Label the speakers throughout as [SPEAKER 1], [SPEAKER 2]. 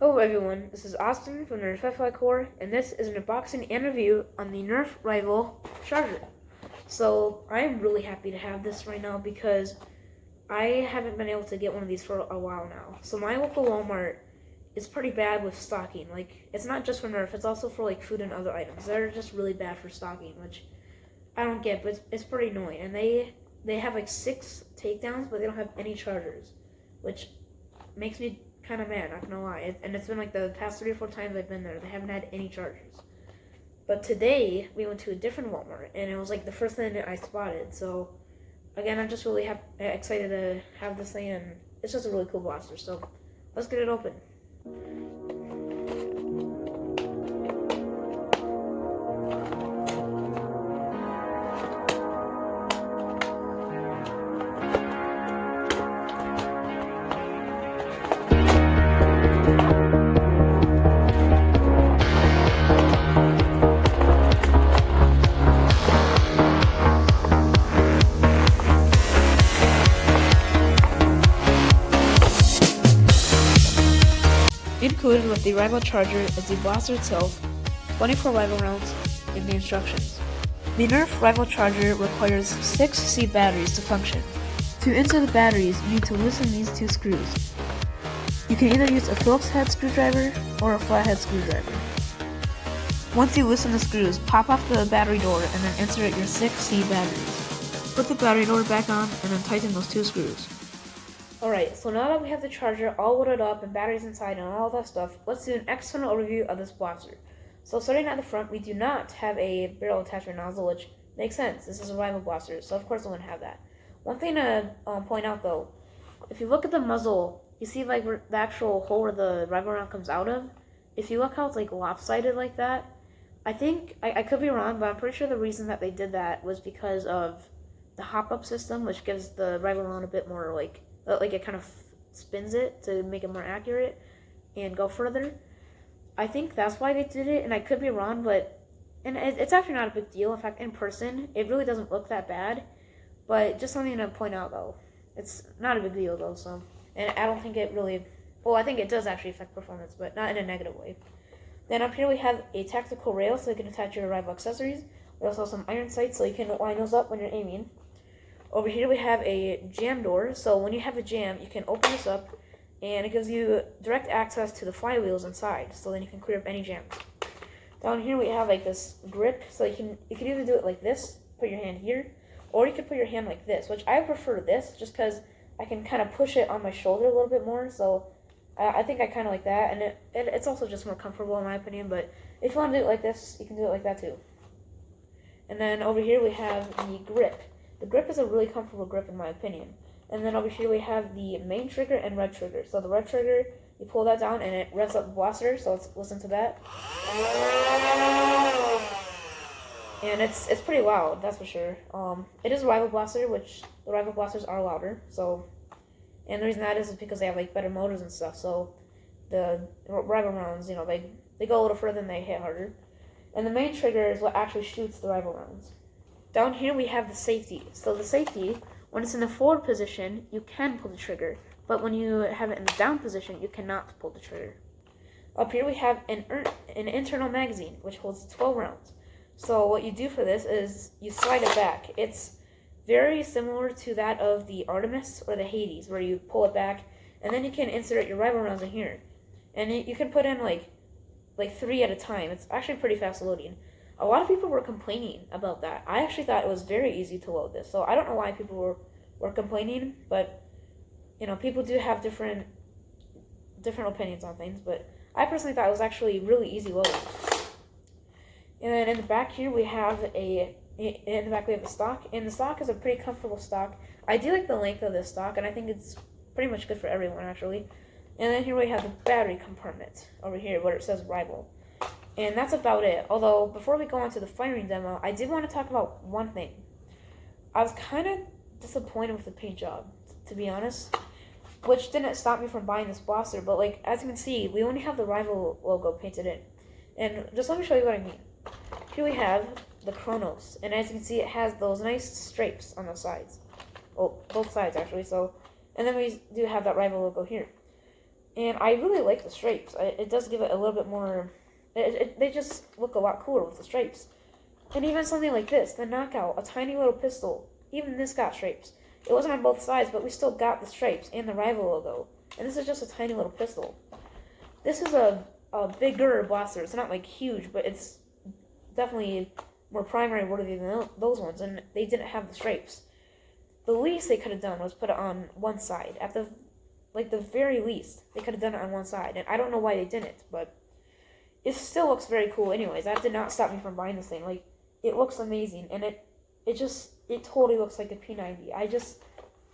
[SPEAKER 1] Hello everyone, this is Austin from NERF Rival Core, and this is an unboxing and review on the NERF Rival Charger. So I am really happy to have this right now because I haven't been able to get one of these for a while now. So my local Walmart is pretty bad with stocking. Like, it's not just for NERF, it's also for like food and other items. They're just really bad for stocking, which I don't get, but it's pretty annoying. And they have like 6 takedowns, but they don't have any chargers, which makes me kind of mad, not gonna lie. And it's been like the past 3 or 4 times I've been there, they haven't had any chargers. But today we went to a different Walmart, and it was like the first thing that I spotted. So again, I'm just really excited to have this thing, and it's just a really cool blaster. So let's get it open. Included with the Rival Charger is the blaster itself, 24 Rival rounds, and the instructions. The NERF Rival Charger requires 6 C batteries to function. To insert the batteries, you need to loosen these 2 screws. You can either use a Phillips head screwdriver or a flathead screwdriver. Once you loosen the screws, pop off the battery door and then insert your 6 C batteries. Put the battery door back on and then tighten those 2 screws. Alright, so now that we have the charger all loaded up and batteries inside and all that stuff, let's do an external overview of this blaster. So starting at the front, we do not have a barrel attachment nozzle, which makes sense. This is a Rival blaster, so of course I'm going to have that. One thing to point out though, if you look at the muzzle, you see like the actual hole where the Rival round comes out of. If you look how it's like lopsided like that, I think, I could be wrong, but I'm pretty sure the reason that they did that was because of the hop-up system, which gives the Rival round a bit more like it kind of spins it to make it more accurate and go further. I think that's why they did it, and I could be wrong, but it's actually not a big deal. In fact, in person, it really doesn't look that bad, but just something to point out, though. It's not a big deal, though, so, and I don't think it really, well, I think it does actually affect performance, but not in a negative way. Then up here we have a tactical rail, so you can attach your Rival accessories. We also have some iron sights, so you can line those up when you're aiming. Over here we have a jam door, so when you have a jam, you can open this up, and it gives you direct access to the flywheels inside, so then you can clear up any jams. Down here we have like this grip, so you can either do it like this, put your hand here, or you can put your hand like this, which I prefer this, just because I can kind of push it on my shoulder a little bit more, so I think I kind of like that, and it's also just more comfortable in my opinion, but if you want to do it like this, you can do it like that too. And then over here we have the grip. The grip is a really comfortable grip in my opinion. And then over here we have the main trigger and red trigger. So the red trigger, you pull that down and it revs up the blaster, so let's listen to that. And it's pretty loud, that's for sure. It is a Rival blaster, which the Rival blasters are louder, so, and the reason that is because they have like better motors and stuff, so the Rival rounds, you know, they go a little further and they hit harder. And the main trigger is what actually shoots the Rival rounds. Down here we have the safety. So the safety, when it's in the forward position, you can pull the trigger. But when you have it in the down position, you cannot pull the trigger. Up here we have an internal magazine, which holds 12 rounds. So what you do for this is you slide it back. It's very similar to that of the Artemis or the Hades, where you pull it back, and then you can insert your Rival rounds in here. And you can put in like 3 at a time. It's actually pretty fast loading. A lot of people were complaining about that. I actually thought it was very easy to load this, so I don't know why people were complaining, but, you know, people do have different opinions on things, but I personally thought it was actually really easy loading. And then in the back here we have the stock, and the stock is a pretty comfortable stock. I do like the length of this stock, and I think it's pretty much good for everyone, actually. And then here we have the battery compartment over here where it says Rival. And that's about it. Although, before we go on to the firing demo, I did want to talk about one thing. I was kind of disappointed with the paint job, to be honest, which didn't stop me from buying this blaster, but like, as you can see, we only have the Rival logo painted in. And just let me show you what I mean. Here we have the Chronos, and as you can see, it has those nice stripes on the sides. Well, both sides actually, so, and then we do have that Rival logo here. And I really like the stripes. It does give it a little bit more... they just look a lot cooler with the stripes. And even something like this, the Knockout, a tiny little pistol. Even this got stripes. It wasn't on both sides, but we still got the stripes and the Rival logo. And this is just a tiny little pistol. This is a bigger blaster. It's not like huge, but it's definitely more primary worthy than those ones. And they didn't have the stripes. The least they could have done was put it on one side. At the very least, they could have done it on one side. And I don't know why they didn't, but it still looks very cool anyways. That did not stop me from buying this thing. Like, it looks amazing, and it totally looks like a P90. I just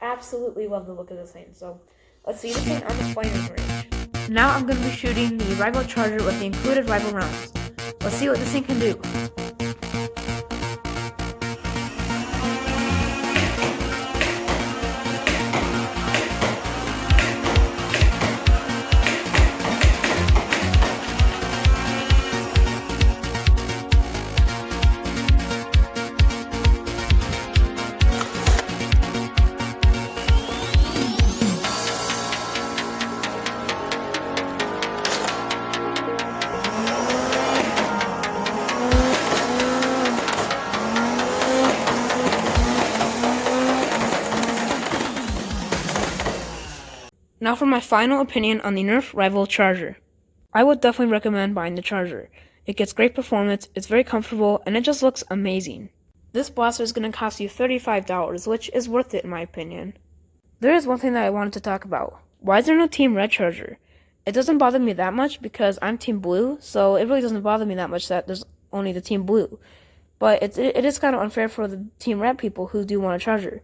[SPEAKER 1] absolutely love the look of this thing. So let's see this thing on the firing range. Now I'm going to be shooting the Rival Charger with the included Rival rounds. Let's see what this thing can do. Now for my final opinion on the NERF Rival Charger. I would definitely recommend buying the Charger. It gets great performance, it's very comfortable, and it just looks amazing. This blaster is going to cost you $35, which is worth it in my opinion. There is one thing that I wanted to talk about. Why is there no Team Red Charger? It doesn't bother me that much because I'm Team Blue, so it really doesn't bother me that much that there's only the Team Blue. But it is kind of unfair for the Team Red people who do want a Charger.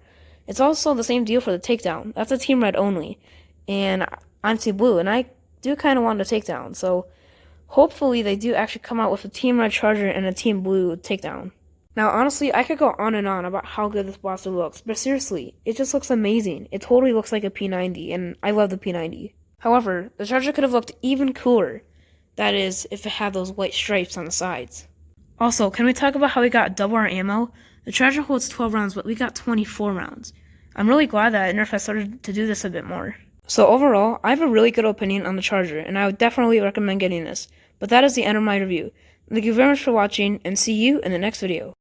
[SPEAKER 1] It's also the same deal for the Takedown. That's a Team Red only. And I'm Team Blue, and I do kind of want a Takedown, so hopefully they do actually come out with a Team Red Charger and a Team Blue Takedown. Now, honestly, I could go on and on about how good this blaster looks, but seriously, it just looks amazing. It totally looks like a P90, and I love the P90. However, the Charger could have looked even cooler, that is, if it had those white stripes on the sides. Also, can we talk about how we got double our ammo? The Charger holds 12 rounds, but we got 24 rounds. I'm really glad that NERF has started to do this a bit more. So overall, I have a really good opinion on the Charger, and I would definitely recommend getting this. But that is the end of my review. Thank you very much for watching, and see you in the next video.